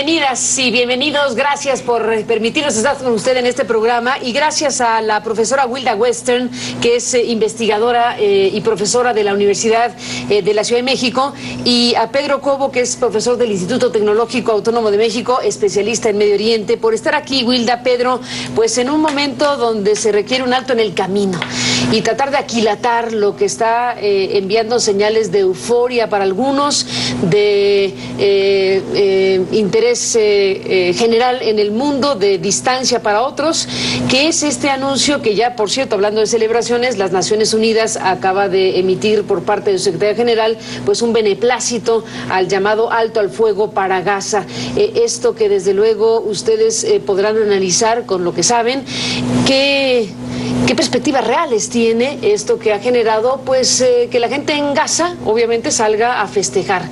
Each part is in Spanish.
Bienvenidas y bienvenidos, gracias por permitirnos estar con usted en este programa y gracias a la profesora Wilda Western, que es investigadora y profesora de la Universidad de la Ciudad de México, y a Pedro Cobo, que es profesor del Instituto Tecnológico Autónomo de México, especialista en Medio Oriente, por estar aquí. Wilda, Pedro, pues en un momento donde se requiere un alto en el camino y tratar de aquilatar lo que está enviando señales de euforia para algunos, de interés general en el mundo, de distancia para otros, que es este anuncio que ya, por cierto, hablando de celebraciones, las Naciones Unidas acaba de emitir por parte de su secretaria general, pues un beneplácito al llamado alto al fuego para Gaza. Esto que desde luego ustedes podrán analizar con lo que saben, ¿qué perspectivas reales tiene esto que ha generado pues que la gente en Gaza obviamente salga a festejar?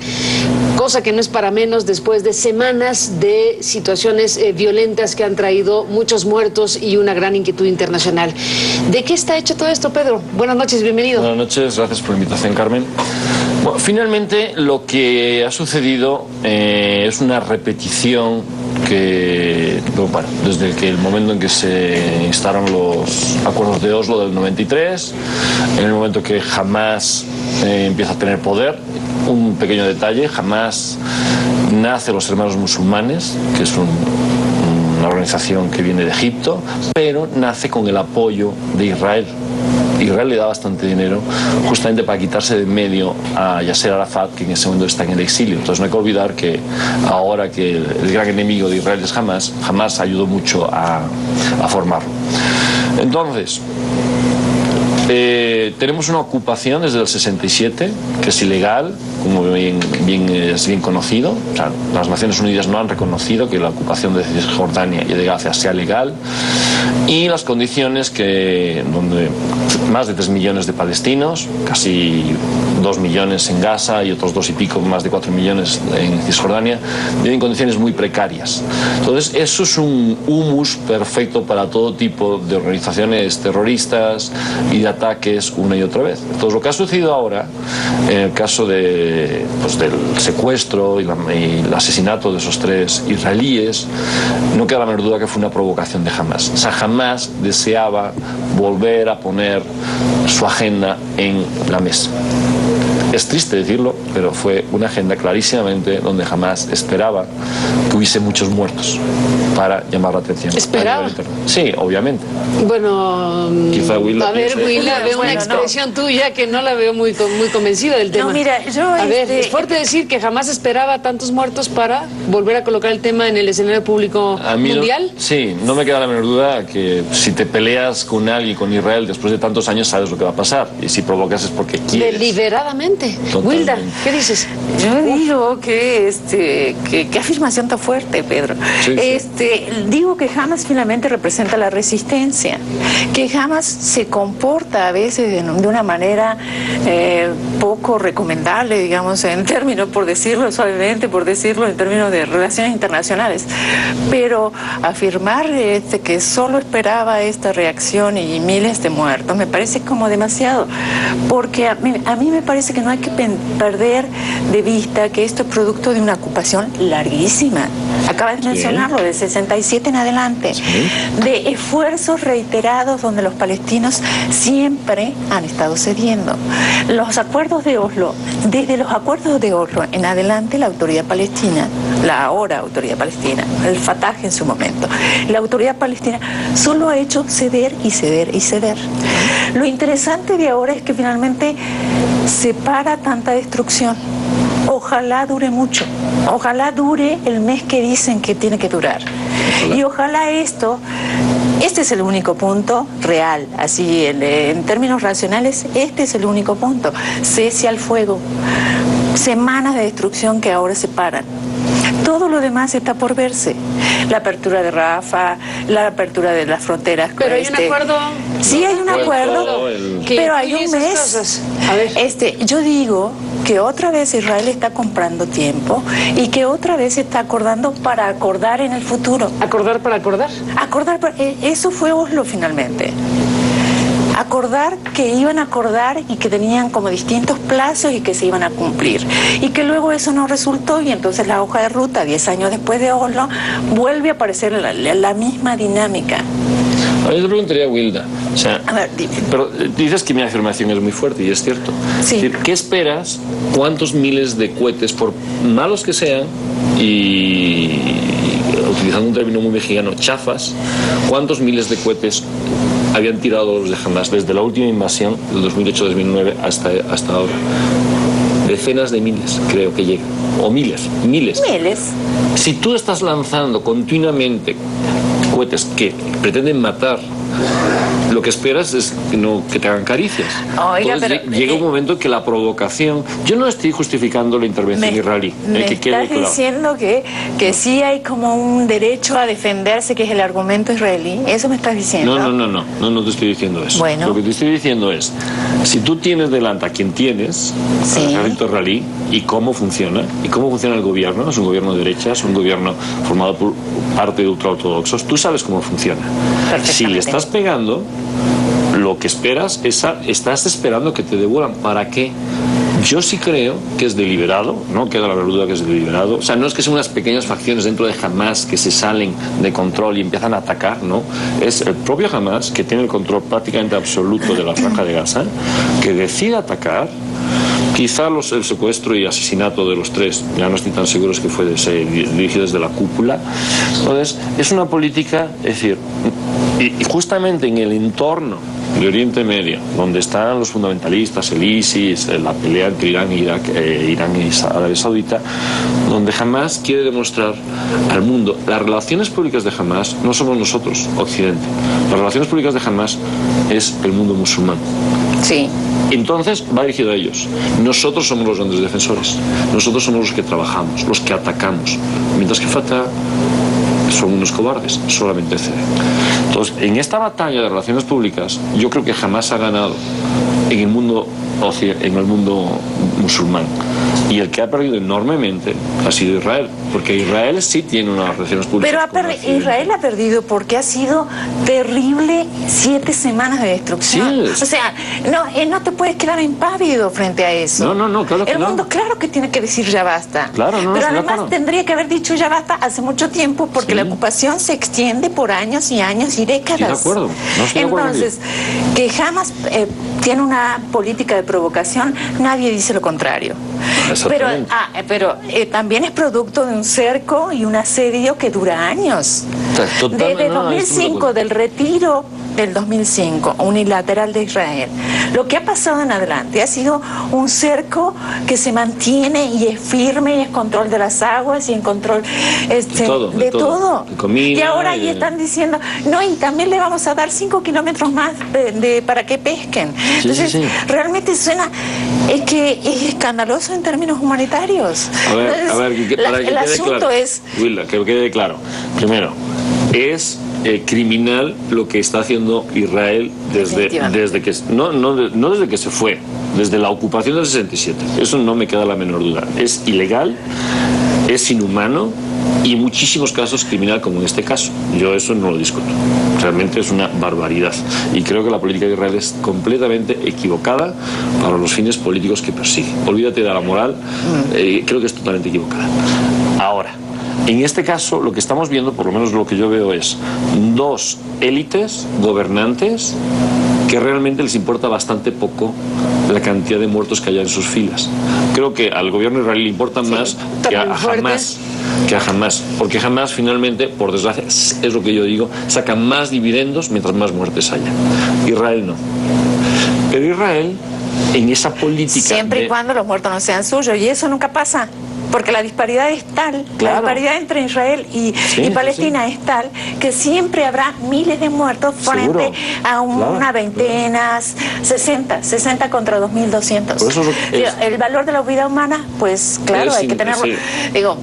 Cosa que no es para menos después de semanas de situaciones violentas que han traído muchos muertos y una gran inquietud internacional. ¿De qué está hecho todo esto, Pedro? Buenas noches, bienvenido. Buenas noches, gracias por la invitación, Carmen. Bueno, finalmente lo que ha sucedido es una repetición que, bueno, desde el momento en que se instaron los acuerdos de Oslo del 93, en el momento que Hamás empieza a tener poder. Un pequeño detalle: Hamás nace los Hermanos Musulmanes, que es una organización que viene de Egipto, pero nace con el apoyo de Israel. Israel le da bastante dinero justamente para quitarse de en medio a Yasser Arafat, que en ese momento está en el exilio. Entonces no hay que olvidar que ahora que el gran enemigo de Israel es Hamás, Hamás ayudó mucho a formarlo. Entonces, tenemos una ocupación desde el 67, que es ilegal, como es bien conocido. O sea, las Naciones Unidas no han reconocido que la ocupación de Cisjordania y de Gaza sea legal, y las condiciones donde más de 3 millones de palestinos, casi 2 millones en Gaza y otros 2 y pico, más de 4 millones en Cisjordania, viven condiciones muy precarias. Entonces eso es un humus perfecto para todo tipo de organizaciones terroristas y de ataques una y otra vez. Entonces lo que ha sucedido ahora, en el caso del secuestro y el asesinato de esos 3 israelíes, no queda la menor duda que fue una provocación de Hamás. O sea, Hamás deseaba volver a poner su agenda en la mesa. Es triste decirlo, pero fue una agenda clarísimamente donde Hamás esperaba que hubiese muchos muertos para llamar la atención. ¿Esperaba? Sí, obviamente. Bueno, quizá Wilda, a ver, Wilda, veo una expresión tuya que no la veo muy convencida del tema. No, mira, a ver, es fuerte decir que jamás esperaba tantos muertos para volver a colocar el tema en el escenario público mundial. Sí, no me queda la menor duda que si te peleas con alguien, con Israel, después de tantos años sabes lo que va a pasar, y si provocas es porque quieres. Deliberadamente. Wilda, ¿qué dices? Yo digo que afirmación tan fuerte, Pedro. Sí, sí. Digo que Hamás finalmente representa la resistencia, que Hamás se comporta a veces de una manera poco recomendable, digamos, en términos, por decirlo suavemente, por decirlo en términos de relaciones internacionales. Pero afirmar que solo esperaba esta reacción y miles de muertos me parece como demasiado, porque a mí me parece que no hay que perder de vista que esto es producto de una ocupación larguísima. Acabas de mencionarlo, de 67 en adelante, sí, de esfuerzos reiterados donde los palestinos siempre han estado cediendo. Los acuerdos de Oslo, desde los acuerdos de Oslo en adelante, la autoridad palestina, la ahora autoridad palestina, el Fatah en su momento, la autoridad palestina solo ha hecho ceder y ceder y ceder. Lo interesante de ahora es que finalmente se para tanta destrucción. Ojalá dure mucho, ojalá dure el mes que dicen que tiene que durar. Y ojalá este es el único punto real, así en términos racionales, este es el único punto. Cese al fuego, semanas de destrucción que ahora se paran. Todo lo demás está por verse. La apertura de Rafah, la apertura de las fronteras. Pero hay un acuerdo. Sí, hay un acuerdo, pero hay un mes. A ver. Yo digo que otra vez Israel está comprando tiempo y que otra vez está acordando para acordar en el futuro. ¿Acordar para acordar? Eso fue Oslo finalmente. acordar que iban a acordar y que tenían como distintos plazos y que se iban a cumplir. Y que luego eso no resultó y entonces la hoja de ruta, 10 años después de Oslo, vuelve a aparecer la misma dinámica. A mí te preguntaría, Wilda, o sea, a ver, dime. Pero dices que mi afirmación es muy fuerte y es cierto. Sí. Es decir, ¿qué esperas? ¿Cuántos miles de cohetes, por malos que sean, y utilizando un término muy mexicano, chafas, cuántos miles de cohetes habían tirado los de Hamas desde la última invasión del 2008-2009 hasta ahora? Decenas de miles, creo que llegan. O miles. Miles. Si tú estás lanzando continuamente cohetes que pretenden matar, lo que esperas es que te hagan caricias. Oiga, entonces, pero, llega un momento en que la provocación... Yo no estoy justificando la intervención israelí. Me estás diciendo que sí hay como un derecho a defenderse, que es el argumento israelí. ¿Eso me estás diciendo? No te estoy diciendo eso. Bueno. Lo que te estoy diciendo es, si tú tienes delante a quien tienes, sí, al ejército israelí, y cómo funciona el gobierno, es un gobierno de derecha, es un gobierno formado por parte de ultraortodoxos, tú sabes cómo funciona. Si le estás pegando, lo que esperas estás esperando que te devuelvan. ¿Para qué? Yo sí creo que es deliberado, no queda la duda que es deliberado. O sea, no es que sean unas pequeñas facciones dentro de Hamas que se salen de control y empiezan a atacar, no. Es el propio Hamas, que tiene el control prácticamente absoluto de la franja de Gaza, que decide atacar. Quizá el secuestro y asesinato de los tres, ya no estoy tan seguro, es que fue dirigido desde la cúpula. Entonces, es una política, es decir, y justamente en el entorno de Oriente Medio, donde están los fundamentalistas, el ISIS, la pelea entre Irán y Arabia Saudita, donde Hamas quiere demostrar al mundo, las relaciones públicas de Hamas no somos nosotros, Occidente, las relaciones públicas de Hamas es el mundo musulmán. Sí. Entonces va dirigido a ellos. Nosotros somos los grandes defensores, nosotros somos los que trabajamos, los que atacamos, mientras que Fatah son unos cobardes, solamente ceden. Entonces, en esta batalla de relaciones públicas, yo creo que jamás ha ganado en el mundo musulmán. Y el que ha perdido enormemente ha sido Israel, porque Israel sí tiene unas relaciones públicas. Pero Israel ha perdido porque ha sido terrible 7 semanas de destrucción. Sí. O sea, no te puedes quedar impávido frente a eso. No, claro que el mundo, claro que tiene que decir ya basta. Claro, pero además tendría que haber dicho ya basta hace mucho tiempo, porque la ocupación se extiende por años y años y décadas. Estoy de acuerdo. No estoy Entonces, de que Hamas tiene una política de provocación, nadie dice lo contrario. Pero también es producto de un cerco y un asedio que dura años. Desde 2005, del retiro del 2005, unilateral de Israel. Lo que ha pasado en adelante ha sido un cerco que se mantiene y es firme y es control de las aguas y en control de todo. Y ahora ahí están diciendo, y también le vamos a dar 5 kilómetros más para que pesquen. Entonces, realmente suena, es que es escandaloso en términos humanitarios. A ver, el asunto claro, es... Wilda, que quede claro. Primero, es criminal lo que está haciendo Israel desde que no desde que se fue, desde la ocupación del 67. Eso no me queda la menor duda. Es ilegal, es inhumano y en muchísimos casos criminal, como en este caso. Yo eso no lo discuto. Realmente es una barbaridad. Y creo que la política de Israel es completamente equivocada para los fines políticos que persigue. Olvídate de la moral, creo que es totalmente equivocada. Ahora, en este caso, lo que estamos viendo, por lo menos lo que yo veo, es 2 élites gobernantes que realmente les importa bastante poco la cantidad de muertos que haya en sus filas. Creo que al gobierno israelí le importa más que a Hamas, porque Hamas finalmente, por desgracia, es lo que yo digo, saca más dividendos mientras más muertes haya. Israel no. Pero Israel, en esa política... Siempre y cuando los muertos no sean suyos, y eso nunca pasa. Porque la disparidad es tal, la disparidad entre Israel y Palestina es tal, que siempre habrá miles de muertos frente a una veintena, 60 contra 2.200. El valor de la vida humana, pues claro, hay que tenerlo. Digo,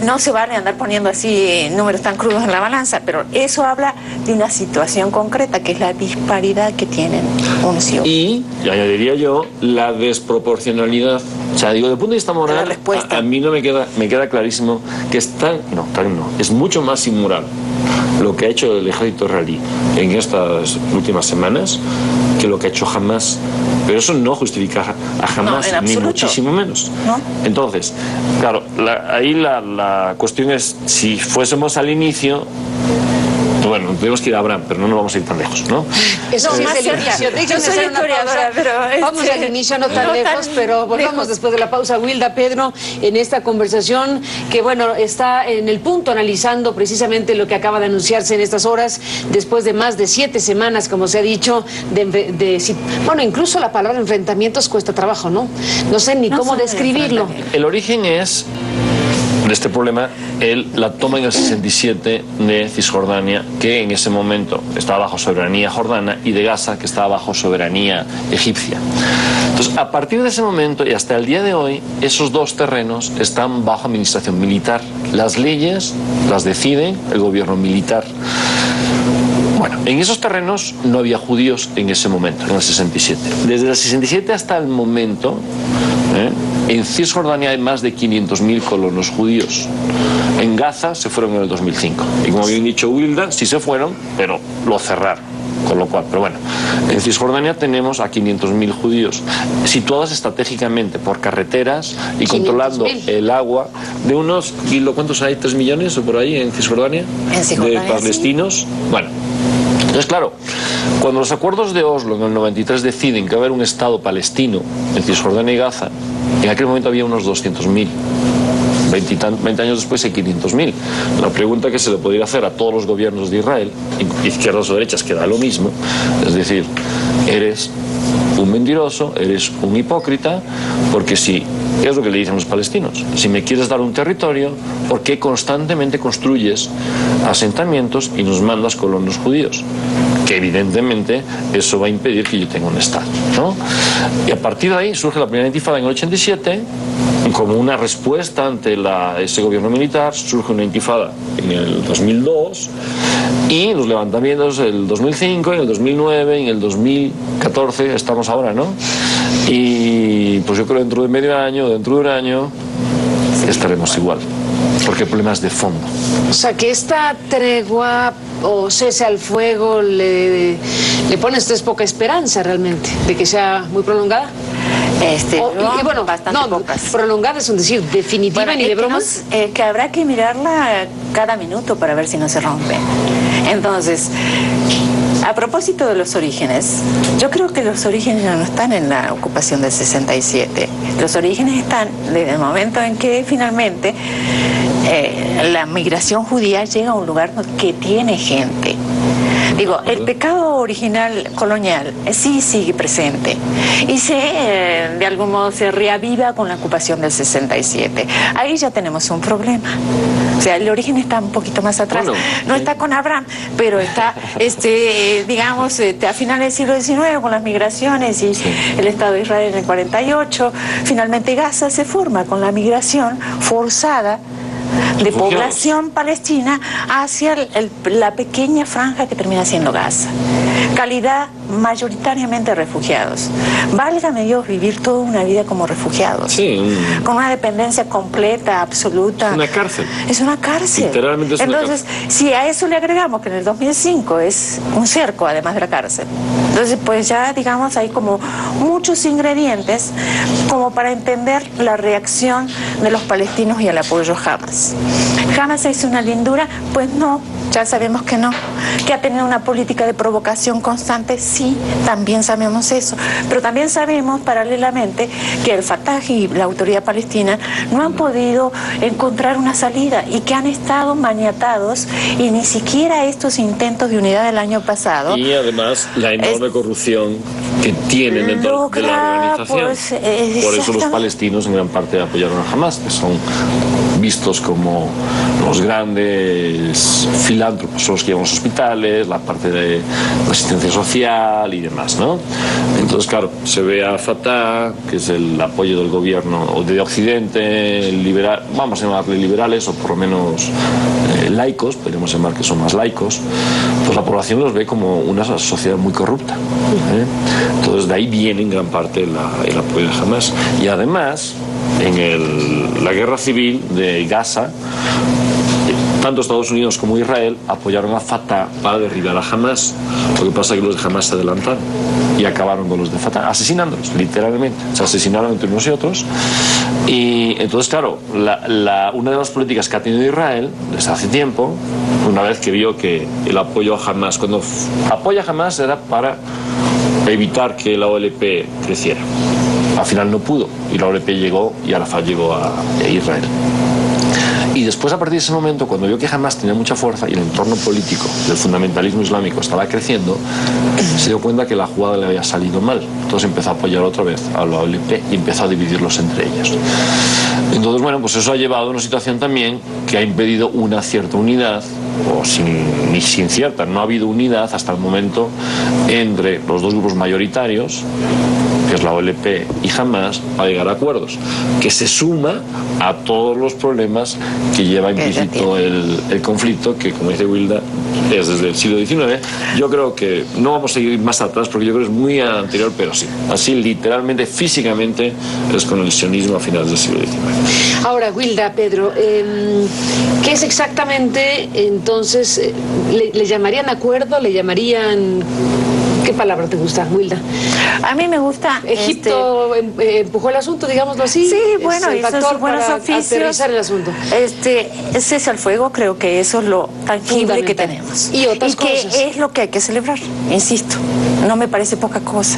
no se van a andar poniendo así números tan crudos en la balanza, pero eso habla de una situación concreta, que es la disparidad que tienen unos y otros. Y añadiría yo la desproporcionalidad. O sea, digo, desde el punto de vista moral, a mí no me queda clarísimo que es es mucho más inmoral lo que ha hecho el ejército israelí en estas últimas semanas que lo que ha hecho Hamas. Pero eso no justifica a Hamas, no, ni muchísimo menos. ¿No? Entonces, claro, ahí la cuestión es, si fuésemos al inicio, bueno, tenemos que ir a Abraham, pero no nos vamos a ir tan lejos, ¿no? Eso sí es el inicio. Yo soy historiadora, pero vamos al inicio, no tan lejos, pero volvamos después de la pausa. Wilda, Pedro, en esta conversación que, bueno, está en el punto analizando precisamente lo que acaba de anunciarse en estas horas, después de más de 7 semanas, como se ha dicho, bueno, incluso la palabra enfrentamientos cuesta trabajo, ¿no? No sé ni cómo describirlo. El origen es de este problema la toma en el 67 de Cisjordania, que en ese momento estaba bajo soberanía jordana, y de Gaza, que estaba bajo soberanía egipcia. Entonces, a partir de ese momento y hasta el día de hoy, esos dos terrenos están bajo administración militar. Las leyes las decide el gobierno militar. Bueno, en esos terrenos no había judíos en ese momento, en el 67. Desde el 67 hasta el momento, en Cisjordania hay más de 500.000 colonos judíos. En Gaza se fueron en el 2005. Y como habían dicho Wilda, sí se fueron, pero lo cerraron. Con lo cual, pero bueno, en Cisjordania tenemos a 500.000 judíos situados estratégicamente por carreteras y controlando el agua de unos, ¿cuántos hay? ¿3 millones o por ahí en Cisjordania? De palestinos. Sí. Bueno, entonces claro, cuando los acuerdos de Oslo en el 93 deciden que va a haber un Estado palestino en Cisjordania y Gaza, en aquel momento había unos 200.000. 20 años después hay 500.000. La pregunta que se le podría hacer a todos los gobiernos de Israel, izquierdas o derechas, que da lo mismo, es decir, eres un mentiroso, eres un hipócrita, porque si, ¿qué es lo que le dicen los palestinos? Si me quieres dar un territorio, ¿por qué constantemente construyes asentamientos y nos mandas colonos judíos? Que evidentemente eso va a impedir que yo tenga un Estado, ¿no? Y a partir de ahí surge la primera intifada en el 87, como una respuesta ante ese gobierno militar. Surge una intifada en el 2002 y los levantamientos el 2005, en el 2009, en el 2014 estamos ahora, ¿no? Y pues yo creo dentro de medio año, dentro de un año, estaremos igual, porque hay problemas de fondo. O sea, que esta tregua o cese al fuego le pone a ustedes poca esperanza realmente de que sea muy prolongada. Y bueno, bastante pocas. Prolongada es un decir, definitiva, bueno, ni de bromas. Que habrá que mirarla cada minuto para ver si no se rompe. Entonces, a propósito de los orígenes, yo creo que los orígenes no están en la ocupación del 67. Los orígenes están desde el momento en que finalmente la migración judía llega a un lugar que tiene gente. Digo, el pecado original colonial sí sigue presente y de algún modo se reaviva con la ocupación del 67. Ahí ya tenemos un problema. O sea, el origen está un poquito más atrás. Bueno, no está con Abraham, pero está, digamos, a finales del siglo XIX con las migraciones y el Estado de Israel en el 48. Finalmente Gaza se forma con la migración forzada de población palestina hacia la pequeña franja que termina siendo Gaza. Calidad mayoritariamente refugiados. Válgame Dios vivir toda una vida como refugiados. Sí. Con una dependencia completa, absoluta. Es una cárcel. Es una cárcel. Literalmente es una cárcel. Entonces, si a eso le agregamos que en el 2005 es un cerco además de la cárcel, entonces pues ya digamos hay como muchos ingredientes como para entender la reacción de los palestinos y el apoyo a Hamas. ¿Hamas es una lindura? Pues no, ya sabemos que no. ¿Que ha tenido una política de provocación constante? Sí, también sabemos eso. Pero también sabemos paralelamente que el Fatah y la autoridad palestina no han podido encontrar una salida y que han estado maniatados y ni siquiera estos intentos de unidad del año pasado. Y además la enorme corrupción que tienen dentro de la organización. Pues, por eso los palestinos en gran parte apoyaron a Hamas, que son vistos como los grandes filántropos, los que llevan los hospitales, la parte de asistencia social y demás, ¿no? Entonces, claro, se ve a Fatah, que es el apoyo del gobierno de Occidente, liberal, vamos a llamarle liberales, o por lo menos laicos, podríamos llamar que son más laicos, pues la población los ve como una sociedad muy corrupta. Entonces, de ahí viene en gran parte el apoyo de Hamas. Y además, en la guerra civil de Gaza, tanto Estados Unidos como Israel apoyaron a Fatah para derribar a Hamas. Lo que pasa es que los de Hamas se adelantaron y acabaron con los de Fatah, asesinándolos, literalmente. Se asesinaron entre unos y otros. Y entonces, claro, una de las políticas que ha tenido Israel desde hace tiempo, una vez que vio que el apoyo a Hamas, cuando apoya a Hamas era para evitar que la OLP creciera. Al final no pudo y la OLP llegó y Arafat llegó a Israel. Y después, a partir de ese momento, cuando vio que Hamas tenía mucha fuerza y el entorno político del fundamentalismo islámico estaba creciendo, se dio cuenta que la jugada le había salido mal. Entonces empezó a apoyar otra vez a la OLP y empezó a dividirlos entre ellos. Entonces, bueno, pues eso ha llevado a una situación también que ha impedido una cierta unidad, o ni sin cierta, no ha habido unidad hasta el momento entre los dos grupos mayoritarios, que es la OLP y Hamas, para llegar a acuerdos, que se suma a todos los problemas que lleva implícito el conflicto, que, como dice Wilda, es desde el siglo XIX. Yo creo que no vamos a ir más atrás porque yo creo que es muy anterior, pero sí, así literalmente, físicamente, es con el sionismo a finales del siglo XIX. Ahora, Wilda, Pedro, ¿qué es exactamente entonces? ¿Le llamarían acuerdo? ¿Le llamarían...? ¿Qué palabra te gusta, Wilda? A mí me gusta... Egipto empujó el asunto, digámoslo así. Sí, bueno, es el hizo sus buenos para oficios. aterrizar el asunto. Cese al fuego, creo que eso es lo tangible que tenemos. Y otras cosas. Que es lo que hay que celebrar, insisto. No me parece poca cosa.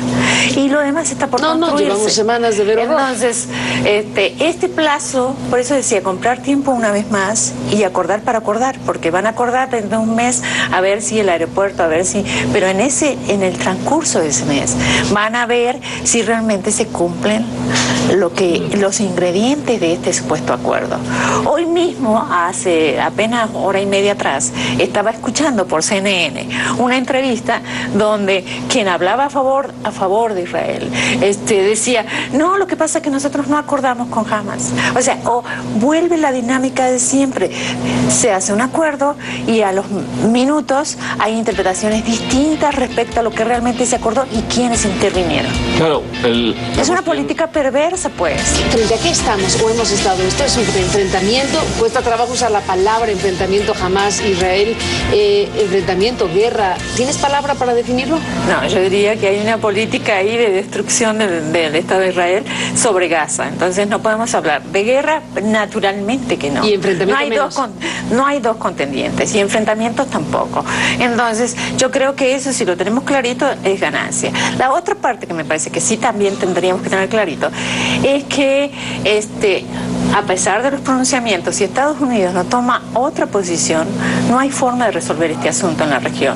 Y lo demás está por construirse. No, llevamos semanas de ver horror. Entonces, este plazo, por eso decía, comprar tiempo una vez más y acordar para acordar, porque van a acordar dentro de un mes a ver si el aeropuerto, a ver si... Pero en el transcurso de ese mes van a ver si realmente se cumplen los ingredientes de este supuesto acuerdo. Hoy mismo, hace apenas hora y media atrás, estaba escuchando por CNN una entrevista donde quien hablaba a favor de Israel decía, no, lo que pasa es que nosotros no acordamos con Hamas. O sea, vuelve la dinámica de siempre. Se hace un acuerdo y a los minutos hay interpretaciones distintas respecto a lo que realmente se acordó y quiénes intervinieron. Claro, es una política perversa, pues. ¿Frente a qué estamos o hemos estado? Esto es un enfrentamiento, cuesta trabajo usar la palabra enfrentamiento, Hamas-Israel, enfrentamiento, guerra. ¿Tienes palabra para definirlo? No, yo diría que hay una política ahí de destrucción del Estado de Israel sobre Gaza. Entonces no podemos hablar de guerra, naturalmente que no. ¿Y enfrentamiento no hay dos contendientes y enfrentamientos tampoco. Entonces yo creo que eso, si lo tenemos clarito, es ganancia. La otra parte que me parece que sí también tendríamos que tener clarito es que a pesar de los pronunciamientos, si Estados Unidos no toma otra posición, no hay forma de resolver este asunto en la región.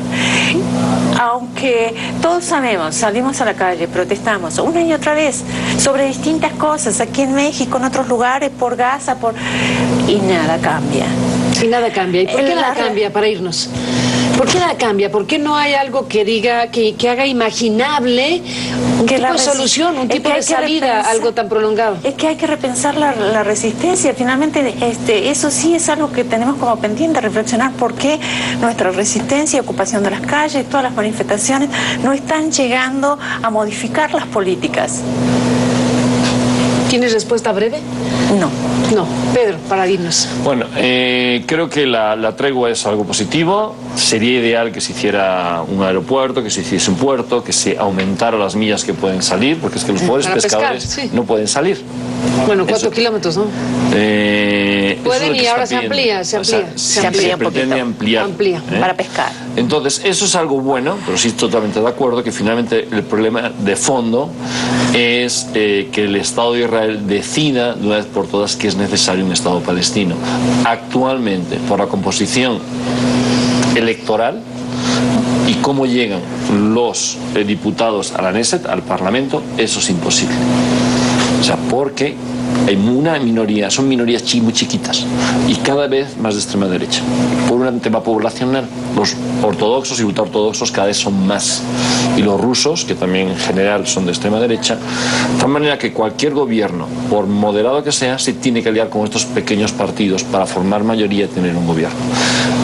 Aunque todos sabemos, salimos a la calle, protestamos una y otra vez sobre distintas cosas, aquí en México, en otros lugares, por Gaza, y nada cambia. Y nada cambia. ¿Y por qué nada cambia para irnos? ¿Por qué nada cambia? ¿Por qué no hay algo que diga, que haga imaginable un tipo de solución, un tipo de salida a algo tan prolongado? Es que hay que repensar la resistencia. Finalmente, eso sí es algo que tenemos como pendiente, reflexionar por qué nuestra resistencia, ocupación de las calles, todas las manifestaciones, no están llegando a modificar las políticas. ¿Tienes respuesta breve? No. No. Pedro, para irnos. Bueno, creo que la tregua es algo positivo. Sería ideal que se hiciera un aeropuerto, que se hiciese un puerto, que se aumentara las millas que pueden salir, porque es que los pobres pescadores no pueden salir. Bueno, 4 kilómetros, ¿no? Pueden y ahora se amplía. Se pretende ampliar. Para pescar. Entonces, eso es algo bueno, pero sí totalmente de acuerdo que finalmente el problema de fondo es que el Estado de Israel decida de una vez por todas que es necesario un Estado palestino. Actualmente, por la composición electoral y cómo llegan los diputados a la Knesset, al Parlamento, eso es imposible. O sea, porque hay una minoría, son minorías muy chiquitas y cada vez más de extrema derecha. Por un tema poblacional, los ortodoxos y ultraortodoxos cada vez son más. Y los rusos, que también en general son de extrema derecha, de tal manera que cualquier gobierno, por moderado que sea, se tiene que aliar con estos pequeños partidos para formar mayoría y tener un gobierno.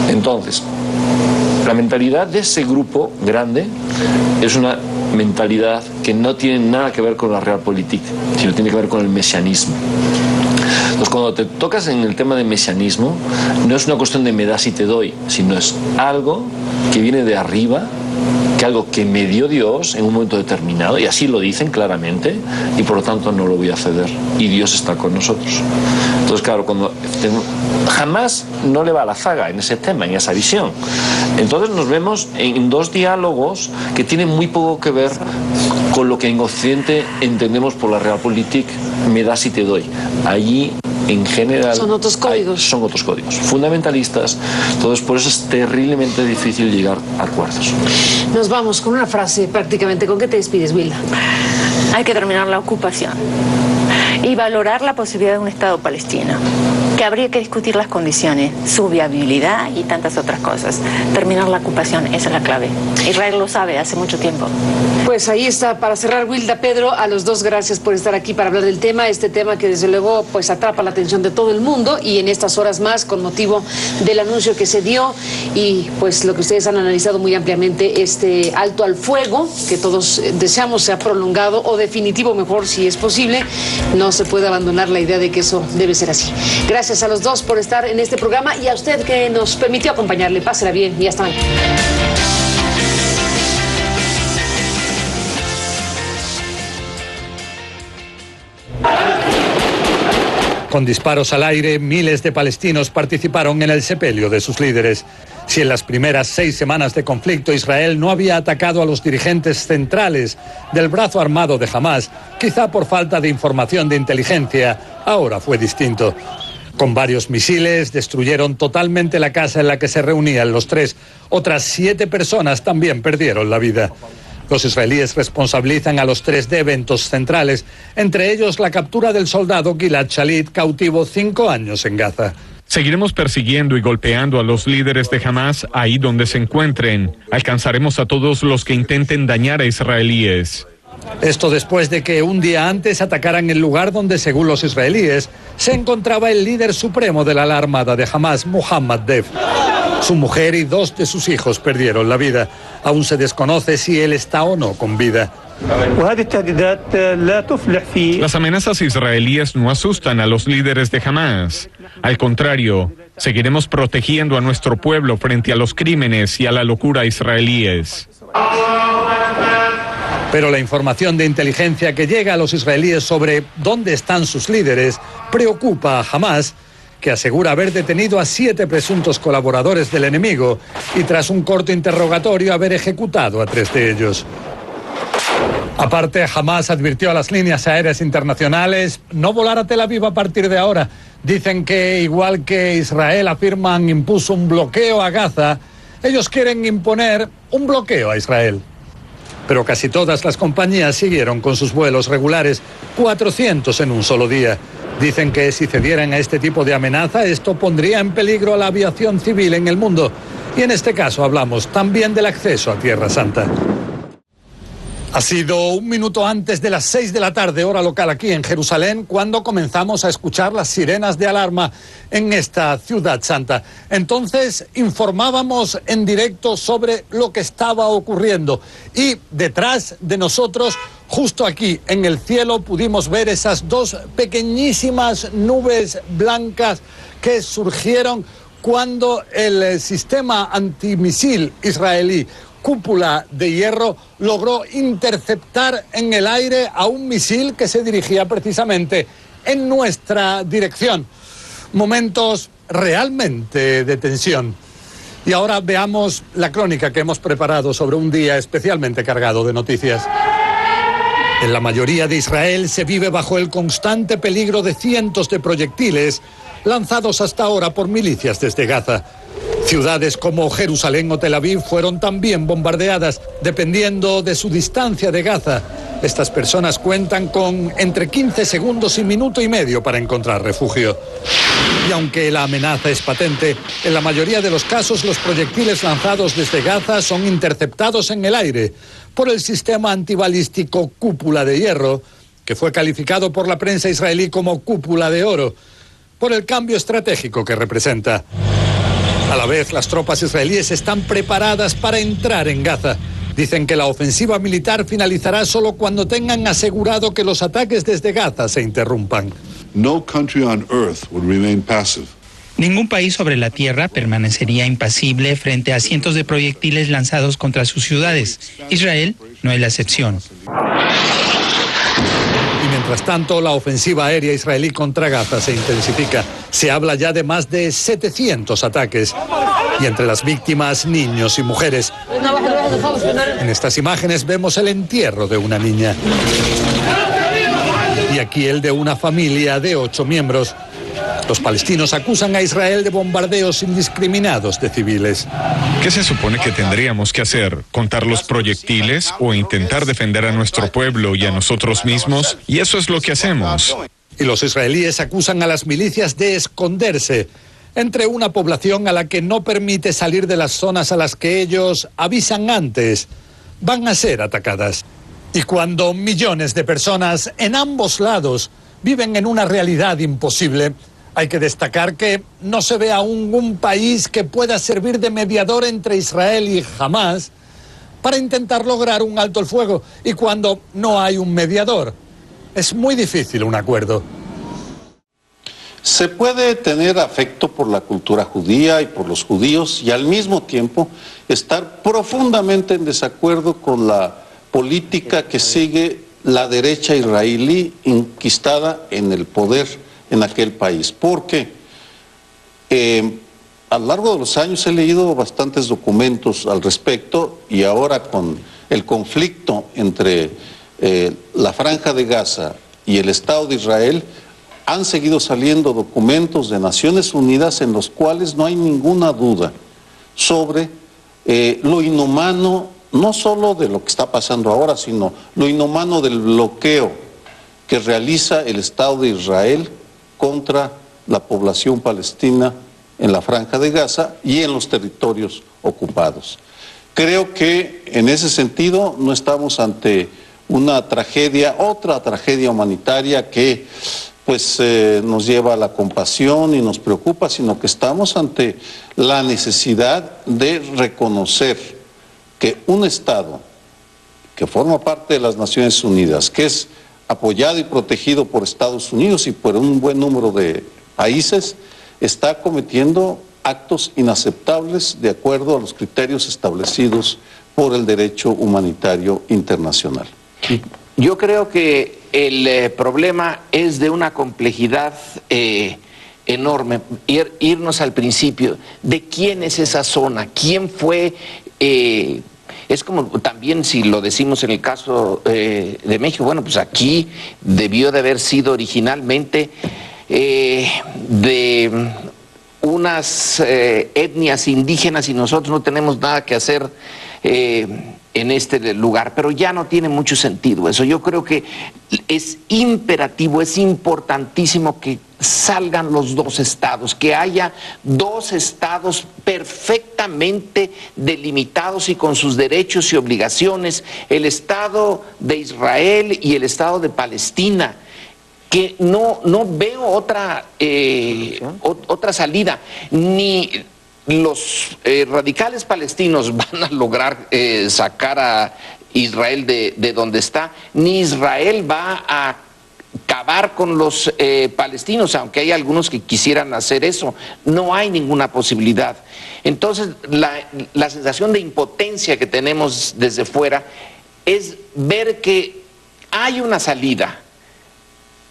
Entonces, la mentalidad de ese grupo grande es una mentalidad que no tiene nada que ver con la realpolitik, sino tiene que ver con el mesianismo. Entonces, cuando te tocas en el tema de mesianismo, no es una cuestión de me das y te doy, sino es algo que viene de arriba, que algo que me dio Dios en un momento determinado, y así lo dicen claramente, y por lo tanto no lo voy a ceder, y Dios está con nosotros. Entonces, claro, cuando jamás no le va a la zaga en ese tema, en esa visión. Entonces nos vemos en dos diálogos que tienen muy poco que ver con lo que en Occidente entendemos por la realpolitik, me das y te doy. Allí, en general, son otros códigos. Son otros códigos fundamentalistas. Entonces, por eso es terriblemente difícil llegar a acuerdos. Nos vamos con una frase prácticamente. ¿Con qué te despides, Wilda? Hay que terminar la ocupación y valorar la posibilidad de un Estado palestino, que habría que discutir las condiciones, su viabilidad y tantas otras cosas. Terminar la ocupación, esa es la clave. Israel lo sabe hace mucho tiempo. Pues ahí está, para cerrar, Wilda, Pedro, a los dos gracias por estar aquí para hablar del tema, este tema que desde luego pues atrapa la atención de todo el mundo, y en estas horas más con motivo del anuncio que se dio y pues lo que ustedes han analizado muy ampliamente, este alto al fuego que todos deseamos sea prolongado o definitivo, mejor si es posible. No se puede abandonar la idea de que eso debe ser así. Gracias a los dos por estar en este programa y a usted que nos permitió acompañarle. Pásela bien y hasta mañana. Con disparos al aire, miles de palestinos participaron en el sepelio de sus líderes. Si en las primeras 6 semanas de conflicto Israel no había atacado a los dirigentes centrales del brazo armado de Hamás, quizá por falta de información de inteligencia, ahora fue distinto. Con varios misiles destruyeron totalmente la casa en la que se reunían los tres. Otras 7 personas también perdieron la vida. Los israelíes responsabilizan a los 3 de eventos centrales, entre ellos la captura del soldado Gilad Shalit, cautivo 5 años en Gaza. Seguiremos persiguiendo y golpeando a los líderes de Hamás ahí donde se encuentren. Alcanzaremos a todos los que intenten dañar a israelíes. Esto después de que un día antes atacaran el lugar donde, según los israelíes, se encontraba el líder supremo de la armada de Hamás, Mohammad Deif. Su mujer y 2 de sus hijos perdieron la vida. Aún se desconoce si él está o no con vida. Las amenazas israelíes no asustan a los líderes de Hamás. Al contrario, seguiremos protegiendo a nuestro pueblo frente a los crímenes y a la locura israelíes. Pero la información de inteligencia que llega a los israelíes sobre dónde están sus líderes preocupa a Hamás, que asegura haber detenido a 7 presuntos colaboradores del enemigo y tras un corto interrogatorio haber ejecutado a 3 de ellos. Aparte, Hamás advirtió a las líneas aéreas internacionales no volar a Tel Aviv a partir de ahora. Dicen que, igual que Israel afirman impuso un bloqueo a Gaza, ellos quieren imponer un bloqueo a Israel. Pero casi todas las compañías siguieron con sus vuelos regulares, 400 en un solo día. Dicen que si cedieran a este tipo de amenaza, esto pondría en peligro a la aviación civil en el mundo. Y en este caso hablamos también del acceso a Tierra Santa. Ha sido un minuto antes de las 6 de la tarde, hora local aquí en Jerusalén, cuando comenzamos a escuchar las sirenas de alarma en esta ciudad santa. Entonces informábamos en directo sobre lo que estaba ocurriendo y detrás de nosotros, justo aquí en el cielo, pudimos ver esas 2 pequeñísimas nubes blancas que surgieron cuando el sistema antimisil israelí Cúpula de Hierro logró interceptar en el aire a un misil que se dirigía precisamente en nuestra dirección. Momentos realmente de tensión. Y ahora veamos la crónica que hemos preparado sobre un día especialmente cargado de noticias. En la mayoría de Israel se vive bajo el constante peligro de cientos de proyectiles lanzados hasta ahora por milicias desde Gaza. Ciudades como Jerusalén o Tel Aviv fueron también bombardeadas, dependiendo de su distancia de Gaza. Estas personas cuentan con entre 15 segundos y minuto y medio para encontrar refugio. Y aunque la amenaza es patente, en la mayoría de los casos los proyectiles lanzados desde Gaza son interceptados en el aire por el sistema antibalístico Cúpula de Hierro, que fue calificado por la prensa israelí como Cúpula de Oro, por el cambio estratégico que representa. A la vez, las tropas israelíes están preparadas para entrar en Gaza. Dicen que la ofensiva militar finalizará solo cuando tengan asegurado que los ataques desde Gaza se interrumpan. No country on earth would remain passive. Ningún país sobre la tierra permanecería impasible frente a cientos de proyectiles lanzados contra sus ciudades. Israel no es la excepción. Y mientras tanto, la ofensiva aérea israelí contra Gaza se intensifica. Se habla ya de más de 700 ataques. Y entre las víctimas, niños y mujeres. En estas imágenes vemos el entierro de una niña. Y aquí el de una familia de 8 miembros. Los palestinos acusan a Israel de bombardeos indiscriminados de civiles. ¿Qué se supone que tendríamos que hacer? ¿Contar los proyectiles o intentar defender a nuestro pueblo y a nosotros mismos? Y eso es lo que hacemos. Y los israelíes acusan a las milicias de esconderse entre una población a la que no permite salir de las zonas a las que ellos avisan antes van a ser atacadas. Y cuando millones de personas en ambos lados viven en una realidad imposible, hay que destacar que no se ve aún un país que pueda servir de mediador entre Israel y Hamás para intentar lograr un alto el fuego. Y cuando no hay un mediador, es muy difícil un acuerdo. Se puede tener afecto por la cultura judía y por los judíos y al mismo tiempo estar profundamente en desacuerdo con la política que sigue la derecha israelí enquistada en el poder en aquel país. Porque a lo largo de los años he leído bastantes documentos al respecto y ahora con el conflicto entre la Franja de Gaza y el Estado de Israel, han seguido saliendo documentos de Naciones Unidas en los cuales no hay ninguna duda sobre lo inhumano, no solo de lo que está pasando ahora, sino lo inhumano del bloqueo que realiza el Estado de Israel contra la población palestina en la Franja de Gaza y en los territorios ocupados. Creo que en ese sentido no estamos ante una tragedia, otra tragedia humanitaria que pues nos lleva a la compasión y nos preocupa, sino que estamos ante la necesidad de reconocer que un Estado que forma parte de las Naciones Unidas, que es apoyado y protegido por Estados Unidos y por un buen número de países, está cometiendo actos inaceptables de acuerdo a los criterios establecidos por el derecho humanitario internacional. Yo creo que el problema es de una complejidad enorme. Irnos al principio, ¿de quién es esa zona? ¿Quién fue? Es como también si lo decimos en el caso de México, bueno, pues aquí debió de haber sido originalmente de unas etnias indígenas y nosotros no tenemos nada que hacer en este lugar, pero ya no tiene mucho sentido eso. Yo creo que es imperativo, es importantísimo que salgan los dos estados, que haya dos estados perfectamente delimitados y con sus derechos y obligaciones, el Estado de Israel y el Estado de Palestina, que no veo otra salida, ni los radicales palestinos van a lograr sacar a Israel de donde está, ni Israel va a acabar con los palestinos, aunque hay algunos que quisieran hacer eso. No hay ninguna posibilidad. Entonces, la sensación de impotencia que tenemos desde fuera es ver que hay una salida,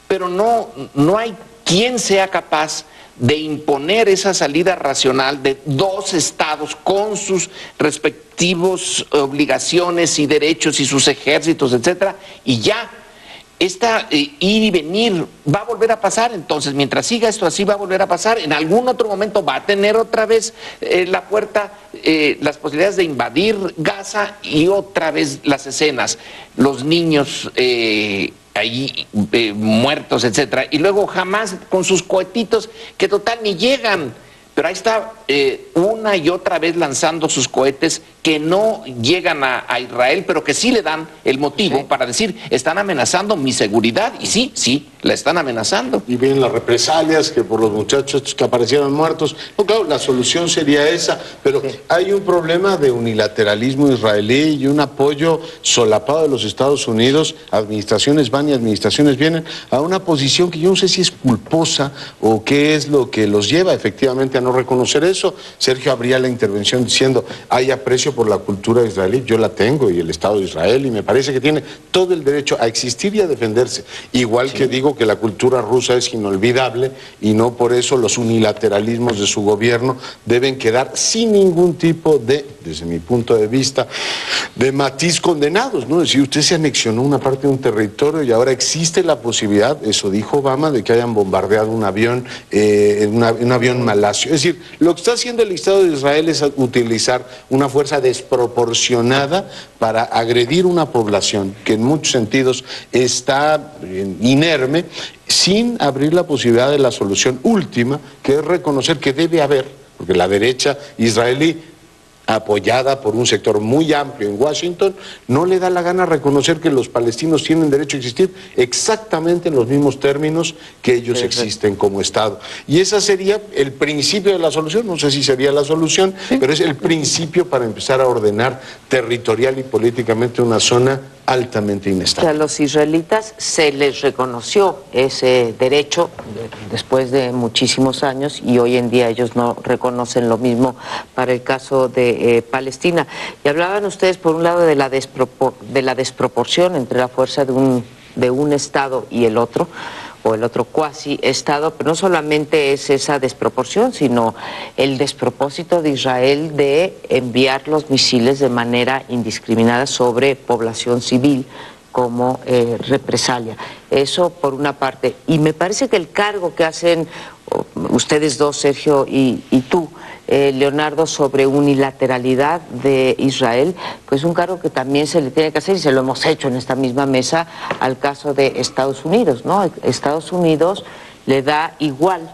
pero no hay quien sea capaz de imponer esa salida racional de dos estados con sus respectivos obligaciones y derechos y sus ejércitos, etcétera, y ya esta ir y venir va a volver a pasar. Entonces, mientras siga esto así, va a volver a pasar. En algún otro momento va a tener otra vez la puerta, las posibilidades de invadir Gaza y otra vez las escenas, los niños ahí muertos, etcétera, y luego Hamás con sus cohetitos que total ni llegan, pero ahí está una y otra vez lanzando sus cohetes que no llegan a Israel, pero que sí le dan el motivo para decir, están amenazando mi seguridad, y sí, la están amenazando. Y vienen las represalias que por los muchachos que aparecieron muertos. No, claro, la solución sería esa, pero hay un problema de unilateralismo israelí y un apoyo solapado de los Estados Unidos, administraciones van y administraciones vienen, a una posición que yo no sé si es culposa o qué es lo que los lleva efectivamente a no reconocer eso. Sergio abría la intervención diciendo, hay aprecio por la cultura israelí, yo la tengo, y el Estado de Israel, y me parece que tiene todo el derecho a existir y a defenderse, igual que digo que la cultura rusa es inolvidable y no por eso los unilateralismos de su gobierno deben quedar sin ningún tipo de, desde mi punto de vista, de matiz condenados, ¿no? Es decir, usted se anexionó una parte de un territorio y ahora existe la posibilidad, eso dijo Obama, de que hayan bombardeado un avión, un avión malasio. Es decir, lo que está haciendo el Estado de Israel es utilizar una fuerza desproporcionada para agredir una población que en muchos sentidos está inerme, sin abrir la posibilidad de la solución última, que es reconocer que debe haber, porque la derecha israelí, apoyada por un sector muy amplio en Washington, no le da la gana reconocer que los palestinos tienen derecho a existir exactamente en los mismos términos que ellos existen como Estado. Y ese sería el principio de la solución, no sé si sería la solución, pero es el principio para empezar a ordenar territorial y políticamente una zona altamente inestable. A los israelitas se les reconoció ese derecho después de muchísimos años y hoy en día ellos no reconocen lo mismo para el caso de Palestina. Y hablaban ustedes por un lado de la desproporción entre la fuerza de un Estado y el otro, o el otro cuasi Estado, pero no solamente es esa desproporción, sino el despropósito de Israel de enviar los misiles de manera indiscriminada sobre población civil como represalia. Eso por una parte. Y me parece que el cargo que hacen ustedes dos, Sergio y tú, Leonardo, sobre unilateralidad de Israel, pues un cargo que también se le tiene que hacer, y se lo hemos hecho en esta misma mesa, al caso de Estados Unidos, ¿no? Estados Unidos le da igual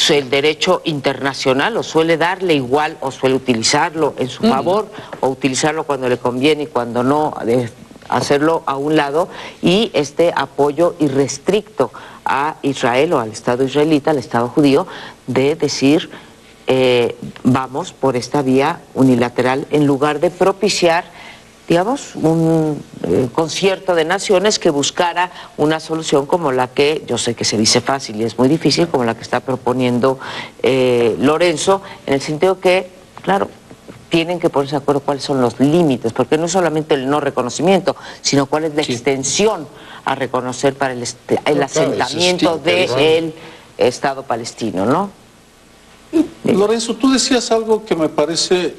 el derecho internacional, o suele darle igual, o suele utilizarlo en su favor, o utilizarlo cuando le conviene y cuando no, hacerlo a un lado, y este apoyo irrestricto a Israel o al Estado israelita, al Estado judío, de decir vamos por esta vía unilateral en lugar de propiciar, digamos, un concierto de naciones que buscara una solución como la que, yo sé que se dice fácil y es muy difícil, como la que está proponiendo Lorenzo, en el sentido que, claro, tienen que ponerse de acuerdo cuáles son los límites, porque no es solamente el no reconocimiento, sino cuál es la extensión a reconocer para el asentamiento del Estado palestino, ¿no? Lorenzo, tú decías algo que me parece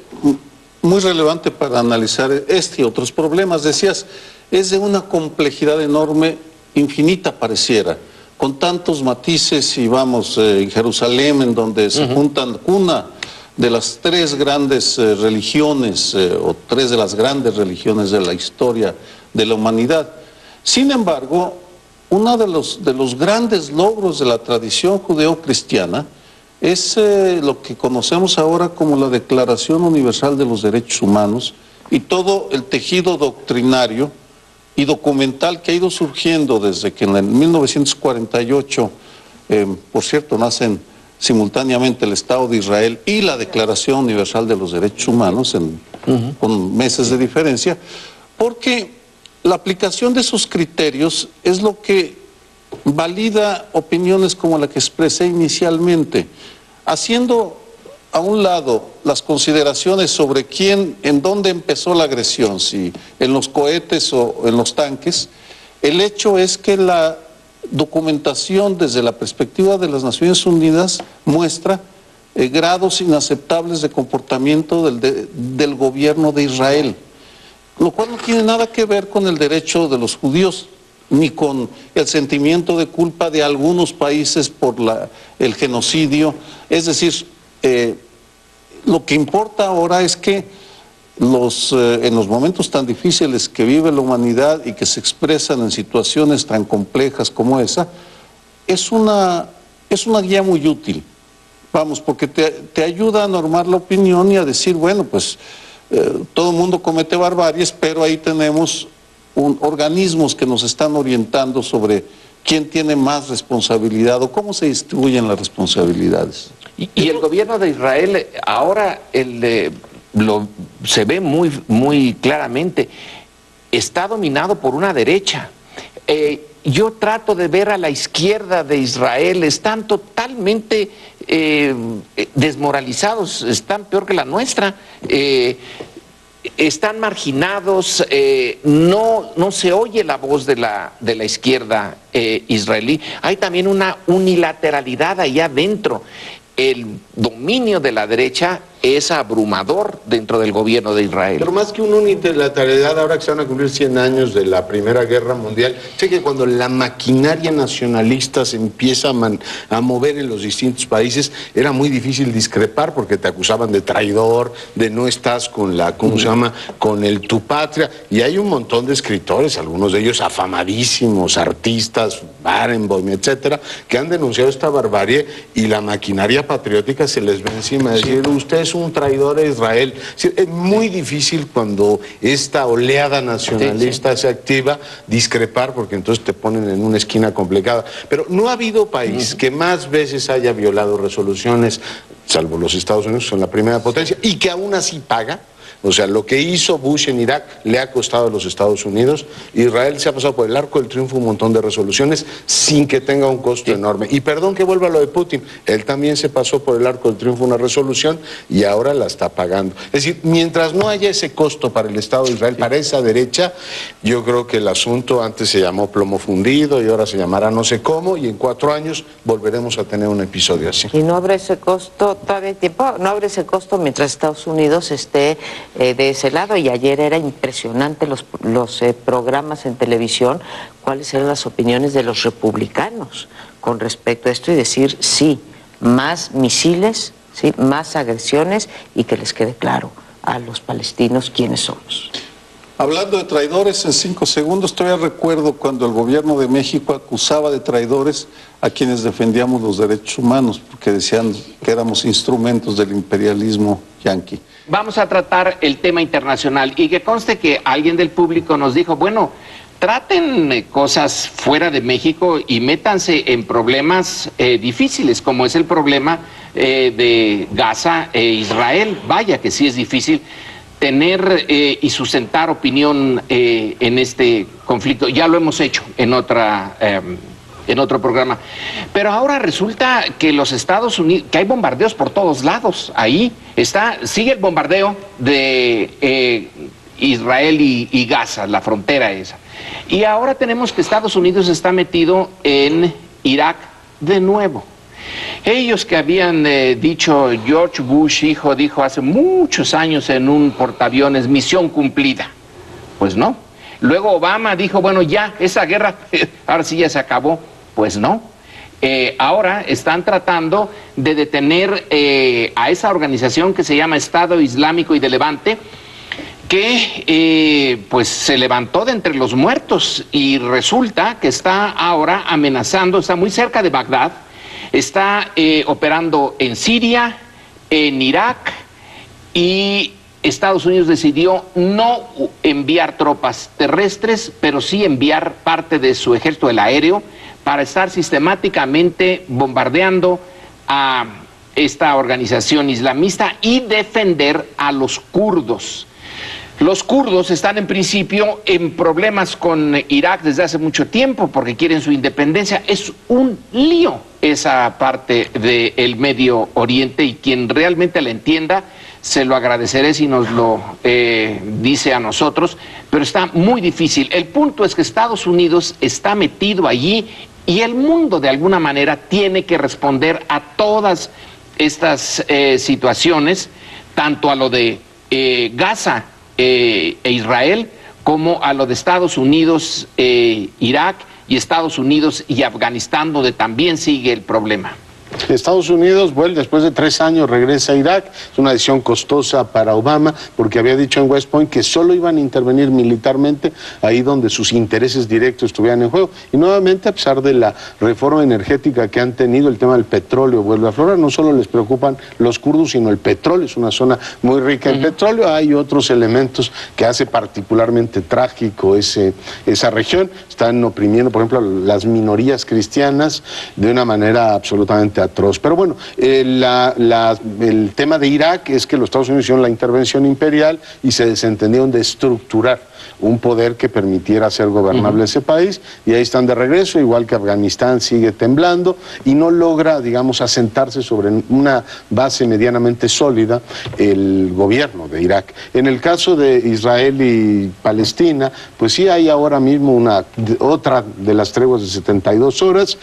muy relevante para analizar este y otros problemas. Decías, es de una complejidad enorme, infinita pareciera, con tantos matices, y vamos, en Jerusalén, en donde se juntan una de las tres grandes religiones, o tres de las grandes religiones de la historia de la humanidad. Sin embargo, uno de los grandes logros de la tradición judeo-cristiana es lo que conocemos ahora como la Declaración Universal de los Derechos Humanos, y todo el tejido doctrinario y documental que ha ido surgiendo desde que en el 1948, por cierto, nacen simultáneamente el Estado de Israel y la Declaración Universal de los Derechos Humanos, con meses de diferencia, porque la aplicación de esos criterios es lo que valida opiniones como la que expresé inicialmente, haciendo a un lado las consideraciones sobre quién, en dónde empezó la agresión, si en los cohetes o en los tanques. El hecho es que la documentación desde la perspectiva de las Naciones Unidas muestra grados inaceptables de comportamiento del gobierno de Israel, lo cual no tiene nada que ver con el derecho de los judíos, ni con el sentimiento de culpa de algunos países por el genocidio. Es decir, lo que importa ahora es que en los momentos tan difíciles que vive la humanidad y que se expresan en situaciones tan complejas como esa, es una guía muy útil, vamos, porque te ayuda a normar la opinión y a decir, bueno, pues todo el mundo comete barbaries, pero ahí tenemos organismos que nos están orientando sobre quién tiene más responsabilidad o cómo se distribuyen las responsabilidades. Y el gobierno de Israel ahora se ve muy claramente, está dominado por una derecha. Yo trato de ver a la izquierda de Israel, están totalmente desmoralizados, están peor que la nuestra. Están marginados, no se oye la voz de la izquierda israelí. Hay también una unilateralidad allá adentro. El dominio de la derecha es abrumador dentro del gobierno de Israel. Pero más que una unilateralidad, ahora que se van a cumplir 100 años de la Primera Guerra Mundial, sé que cuando la maquinaria nacionalista se empieza a mover en los distintos países, era muy difícil discrepar porque te acusaban de traidor, de no estás con la, ¿cómo se llama?, con tu patria. Y hay un montón de escritores, algunos de ellos afamadísimos, artistas, Barenboim, etcétera, que han denunciado esta barbarie y la maquinaria patriótica se les ve encima. Es decir, usted es un traidor a Israel. Es muy difícil cuando esta oleada nacionalista se activa discrepar, porque entonces te ponen en una esquina complicada. Pero no ha habido país que más veces haya violado resoluciones, salvo los Estados Unidos, que son la primera potencia, y que aún así paga. O sea, lo que hizo Bush en Irak le ha costado a los Estados Unidos. Israel se ha pasado por el arco del triunfo un montón de resoluciones sin que tenga un costo enorme. Y perdón que vuelva a lo de Putin, él también se pasó por el arco del triunfo una resolución y ahora la está pagando. Es decir, mientras no haya ese costo para el Estado de Israel, para esa derecha, yo creo que el asunto antes se llamó plomo fundido y ahora se llamará no sé cómo, y en 4 años volveremos a tener un episodio así. Y no habrá ese costo, todavía tiempo, no habrá ese costo mientras Estados Unidos esté de ese lado. Y ayer era impresionante los programas en televisión, cuáles eran las opiniones de los republicanos con respecto a esto, y decir sí, más misiles, sí, más agresiones, y que les quede claro a los palestinos quiénes somos. Hablando de traidores, en 5 segundos, todavía recuerdo cuando el gobierno de México acusaba de traidores a quienes defendíamos los derechos humanos, porque decían que éramos instrumentos del imperialismo yanqui. Vamos a tratar el tema internacional, y que conste que alguien del público nos dijo, bueno, traten cosas fuera de México y métanse en problemas difíciles, como es el problema de Gaza e Israel. Vaya que sí es difícil tener y sustentar opinión en este conflicto. Ya lo hemos hecho en otro programa. Pero ahora resulta que los Estados Unidos, que hay bombardeos por todos lados. Ahí sigue el bombardeo de Israel y Gaza, la frontera esa. Y ahora tenemos que Estados Unidos está metido en Irak de nuevo. Ellos que habían dicho, George Bush, hijo, dijo hace muchos años en un portaaviones, misión cumplida. Pues no. Luego Obama dijo, bueno, ya, esa guerra, ahora sí ya se acabó. Pues no. Ahora están tratando de detener a esa organización que se llama Estado Islámico y de Levante, que pues se levantó de entre los muertos, y resulta que está ahora amenazando, está muy cerca de Bagdad, está operando en Siria, en Irak, y Estados Unidos decidió no enviar tropas terrestres, pero sí enviar parte de su ejército del aéreo para estar sistemáticamente bombardeando a esta organización islamista y defender a los kurdos. Los kurdos están en principio en problemas con Irak desde hace mucho tiempo porque quieren su independencia. Es un lío esa parte del Medio Oriente, y quien realmente la entienda, se lo agradeceré si nos lo dice a nosotros, pero está muy difícil. El punto es que Estados Unidos está metido allí, y el mundo de alguna manera tiene que responder a todas estas situaciones, tanto a lo de Gaza e Israel, como a lo de Estados Unidos, Irak, y Estados Unidos y Afganistán, donde también sigue el problema. Estados Unidos vuelve, después de 3 años regresa a Irak. Es una decisión costosa para Obama, porque había dicho en West Point que solo iban a intervenir militarmente ahí donde sus intereses directos estuvieran en juego. Y nuevamente, a pesar de la reforma energética que han tenido, el tema del petróleo vuelve a aflorar. No solo les preocupan los kurdos, sino el petróleo. Es una zona muy rica en petróleo. Hay otros elementos que hace particularmente trágico esa región. Están oprimiendo, por ejemplo, las minorías cristianas de una manera absolutamente atroz. Pero bueno, el tema de Irak es que los Estados Unidos hicieron la intervención imperial y se desentendieron de estructurar un poder que permitiera hacer gobernable ese país, y ahí están de regreso, igual que Afganistán sigue temblando y no logra, digamos, asentarse sobre una base medianamente sólida el gobierno de Irak. En el caso de Israel y Palestina, pues sí hay ahora mismo otra de las treguas de 72 horas,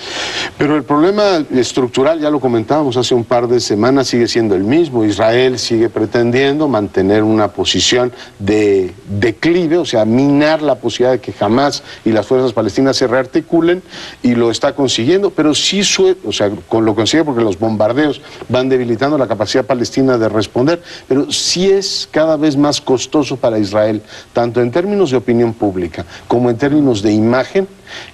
pero el problema estructural, ya lo comentábamos hace un par de semanas, sigue siendo el mismo. Israel sigue pretendiendo mantener una posición de declive, o sea, minar la posibilidad de que Hamás y las fuerzas palestinas se rearticulen, y lo está consiguiendo, pero sí lo consigue porque los bombardeos van debilitando la capacidad palestina de responder, pero sí es cada vez más costoso para Israel, tanto en términos de opinión pública como en términos de imagen,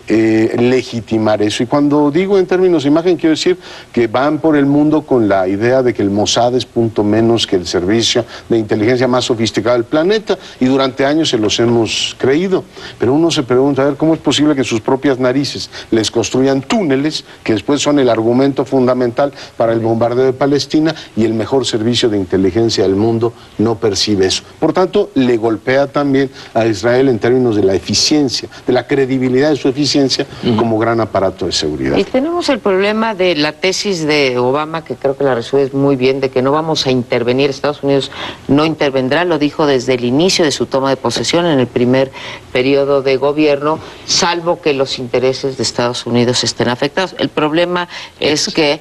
legitimar eso. Y cuando digo en términos de imagen, quiero decir que van por el mundo con la idea de que el Mossad es punto menos que el servicio de inteligencia más sofisticado del planeta, y durante años se los hemos creído. Pero uno se pregunta, a ver, ¿cómo es posible que sus propias narices les construyan túneles que después son el argumento fundamental para el bombardeo de Palestina, y el mejor servicio de inteligencia del mundo no percibe eso? Por tanto, le golpea también a Israel en términos de la eficiencia, de la credibilidad de su eficiencia como gran aparato de seguridad. Y tenemos el problema de la tesis de Obama, que creo que la resuelve muy bien, de que no vamos a intervenir, Estados Unidos no intervendrá, lo dijo desde el inicio de su toma de posesión en el primer periodo de gobierno, salvo que los intereses de Estados Unidos estén afectados. El problema es que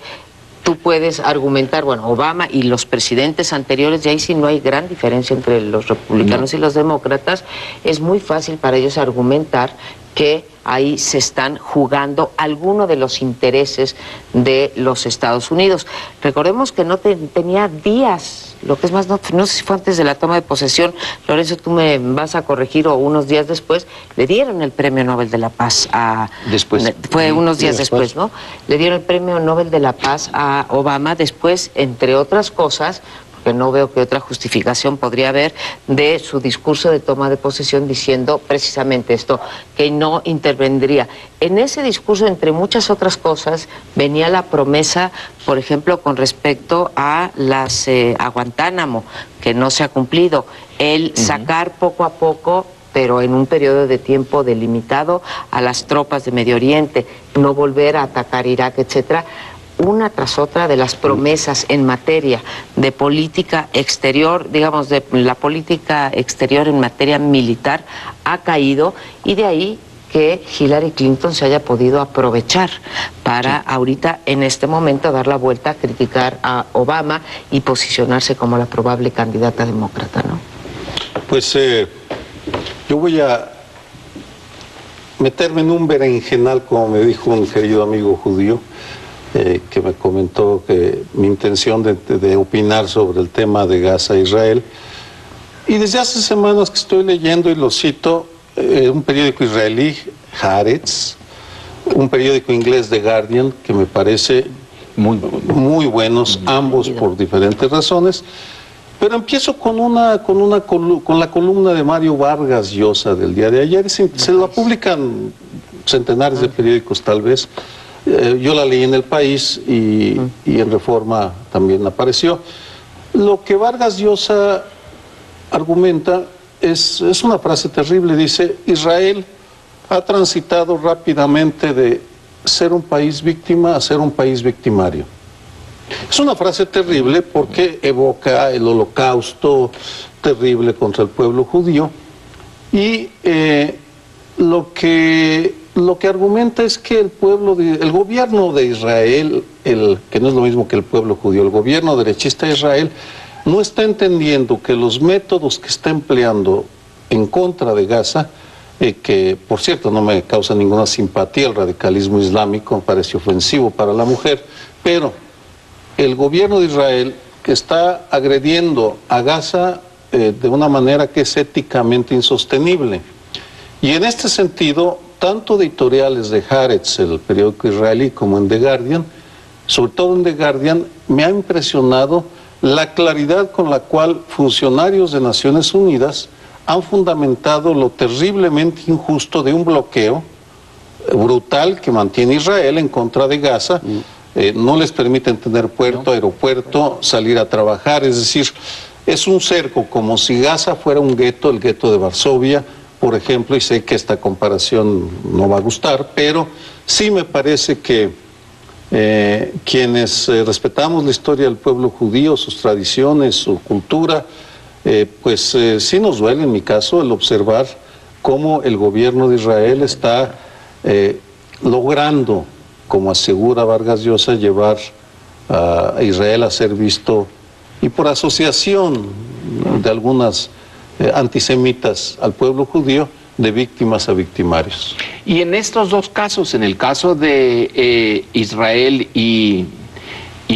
tú puedes argumentar, bueno, Obama y los presidentes anteriores, y ahí sí no hay gran diferencia entre los republicanos y los demócratas, es muy fácil para ellos argumentar que ahí se están jugando alguno de los intereses de los Estados Unidos. Recordemos que no tenía días, lo que es más, no sé si fue antes de la toma de posesión, Lorenzo, tú me vas a corregir, o unos días después, le dieron el Premio Nobel de la Paz a... Después. Fue unos días después, ¿no? Le dieron el Premio Nobel de la Paz a Obama después, entre otras cosas, que no veo que otra justificación podría haber, de su discurso de toma de posesión diciendo precisamente esto, que no intervendría. En ese discurso, entre muchas otras cosas, venía la promesa, por ejemplo, con respecto a a Guantánamo, que no se ha cumplido, el sacar poco a poco, pero en un periodo de tiempo delimitado, a las tropas de Medio Oriente, no volver a atacar Irak, etcétera. Una tras otra de las promesas en materia de política exterior, digamos, de la política exterior en materia militar, ha caído, y de ahí que Hillary Clinton se haya podido aprovechar para ahorita, en este momento, dar la vuelta, criticar a Obama y posicionarse como la probable candidata demócrata, ¿no? Pues yo voy a meterme en un berenjenal, como me dijo un querido amigo judío, que me comentó que mi intención de opinar sobre el tema de Gaza e Israel. Y desde hace semanas que estoy leyendo, y lo cito, un periódico israelí, Haaretz, un periódico inglés, The Guardian, que me parece muy buenos, ambos por diferentes razones. Pero empiezo con la columna de Mario Vargas Llosa del día de ayer. Se la publican centenares de periódicos, tal vez. Yo la leí en El País y en Reforma también apareció. Lo que Vargas Llosa argumenta es una frase terrible. Dice: Israel ha transitado rápidamente de ser un país víctima a ser un país victimario. Es una frase terrible porque evoca el holocausto terrible contra el pueblo judío, y lo que argumenta es que el gobierno de Israel, que no es lo mismo que el pueblo judío, el gobierno derechista de Israel, no está entendiendo que los métodos que está empleando en contra de Gaza, que por cierto no me causa ninguna simpatía el radicalismo islámico, me parece ofensivo para la mujer, pero el gobierno de Israel que está agrediendo a Gaza de una manera que es éticamente insostenible. Y en este sentido, tanto editoriales de Haaretz, el periódico israelí, como en The Guardian, sobre todo en The Guardian, me ha impresionado la claridad con la cual funcionarios de Naciones Unidas han fundamentado lo terriblemente injusto de un bloqueo brutal que mantiene Israel en contra de Gaza. No les permiten tener puerto, aeropuerto, salir a trabajar, es decir, es un cerco como si Gaza fuera un gueto, el gueto de Varsovia, por ejemplo, y sé que esta comparación no va a gustar, pero sí me parece que quienes respetamos la historia del pueblo judío, sus tradiciones, su cultura, pues sí nos duele en mi caso el observar cómo el gobierno de Israel está logrando, como asegura Vargas Llosa, llevar a Israel a ser visto, y por asociación de algunas antisemitas al pueblo judío, de víctimas a victimarios. Y en estos dos casos, en el caso de Israel y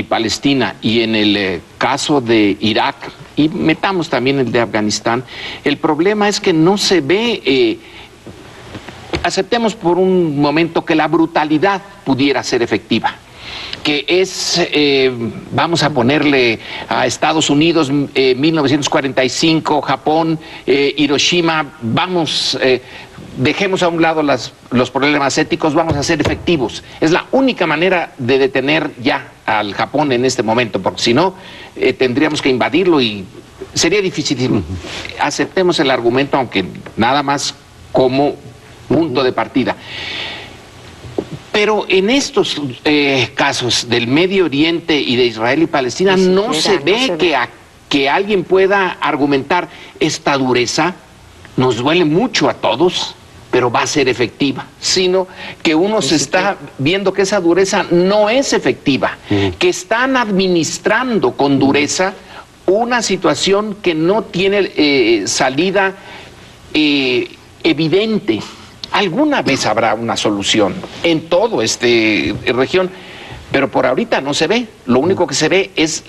Palestina, y en el caso de Irak, y metamos también el de Afganistán, el problema es que no se ve, aceptemos por un momento que la brutalidad pudiera ser efectiva, que es, vamos a ponerle a Estados Unidos 1945, Japón, Hiroshima, vamos, dejemos a un lado los problemas éticos, vamos a ser efectivos. Es la única manera de detener ya al Japón en este momento, porque si no, tendríamos que invadirlo y sería difícil. Aceptemos el argumento, aunque nada más como punto de partida. Pero en estos casos del Medio Oriente y de Israel y Palestina no se ve que alguien pueda argumentar esta dureza, nos duele mucho a todos, pero va a ser efectiva, sino que uno se está viendo que esa dureza no es efectiva, que están administrando con dureza una situación que no tiene salida evidente. Alguna vez habrá una solución en toda esta región, pero por ahorita no se ve. Lo único que se ve es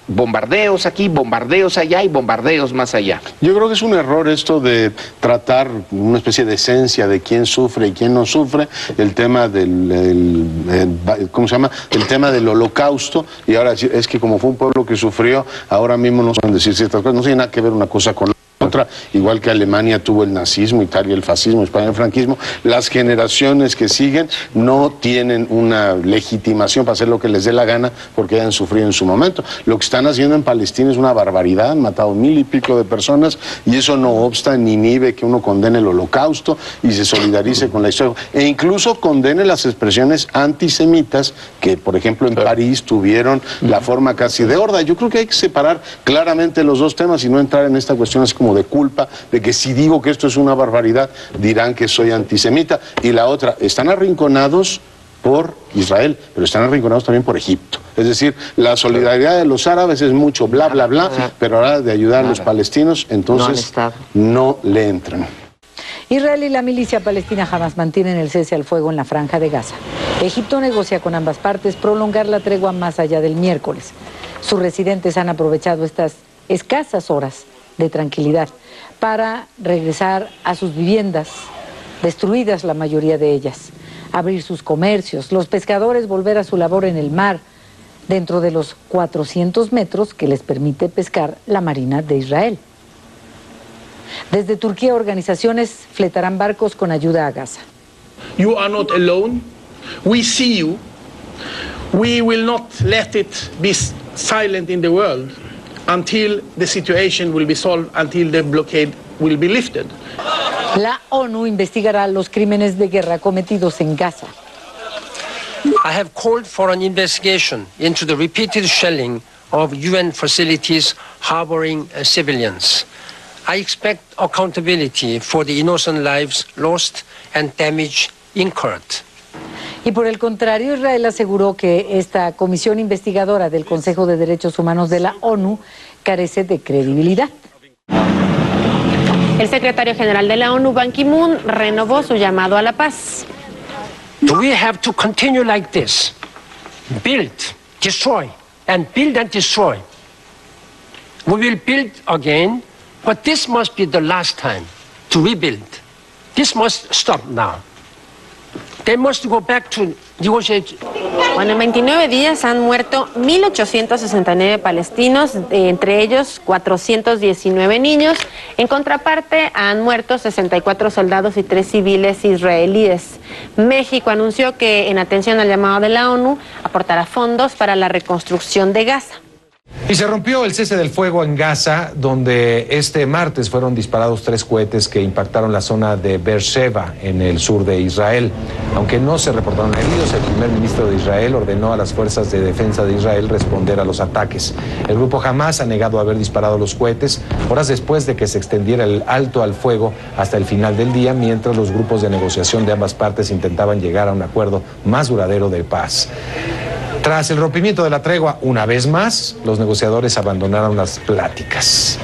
bombardeos aquí, bombardeos allá y bombardeos más allá. Yo creo que es un error esto de tratar una especie de esencia de quién sufre y quién no sufre, el tema ¿cómo se llama? El tema del holocausto, y ahora es que como fue un pueblo que sufrió, ahora mismo no saben decir ciertas cosas, no tiene nada que ver una cosa con otra, igual que Alemania tuvo el nazismo, Italia el fascismo, España el franquismo. Las generaciones que siguen no tienen una legitimación para hacer lo que les dé la gana porque hayan sufrido en su momento. Lo que están haciendo en Palestina es una barbaridad, han matado 1000 y pico de personas, y eso no obsta ni inhibe que uno condene el holocausto y se solidarice con la historia, e incluso condene las expresiones antisemitas que, por ejemplo, en París tuvieron la forma casi de horda. Yo creo que hay que separar claramente los dos temas y no entrar en esta cuestión así como de culpa, de que si digo que esto es una barbaridad, dirán que soy antisemita. Y la otra, están arrinconados por Israel, pero están arrinconados también por Egipto. Es decir, la solidaridad de los árabes es mucho bla, bla, bla, pero ahora de ayudar a los palestinos, entonces no le entran. Israel y la milicia palestina Hamas mantienen el cese al fuego en la franja de Gaza. Egipto negocia con ambas partes prolongar la tregua más allá del miércoles. Sus residentes han aprovechado estas escasas horas de tranquilidad para regresar a sus viviendas, destruidas la mayoría de ellas, abrir sus comercios, los pescadores volver a su labor en el mar, dentro de los 400 metros que les permite pescar la Marina de Israel. Desde Turquía, organizaciones fletarán barcos con ayuda a Gaza. You are not alone. We see you. We will not let it be silent in the world until the situation will be solved, until the blockade will be lifted. La ONU investigará los crímenes de guerra cometidos en Gaza. I have called for an investigation into the repeated shelling of UN facilities harboring civilians. I expect accountability for the innocent lives lost and damage incurred. Y por el contrario, Israel aseguró que esta comisión investigadora del Consejo de Derechos Humanos de la ONU carece de credibilidad. El secretario general de la ONU, Ban Ki-moon, renovó su llamado a la paz. Do we have to continue like this? Build, destroy, and build and destroy. We will build again, but this must be the last time to rebuild. This must stop now. They must go back to negotiate. Bueno, en 29 días han muerto 1.869 palestinos, entre ellos 419 niños. En contraparte, han muerto 64 soldados y 3 civiles israelíes. México anunció que, en atención al llamado de la ONU, aportará fondos para la reconstrucción de Gaza. Y se rompió el cese del fuego en Gaza, donde este martes fueron disparados 3 cohetes que impactaron la zona de Beersheba, en el sur de Israel. Aunque no se reportaron heridos, el primer ministro de Israel ordenó a las fuerzas de defensa de Israel responder a los ataques. El grupo Hamas ha negado haber disparado los cohetes horas después de que se extendiera el alto al fuego hasta el final del día, mientras los grupos de negociación de ambas partes intentaban llegar a un acuerdo más duradero de paz. Tras el rompimiento de la tregua, una vez más, los negociadores abandonaron las pláticas.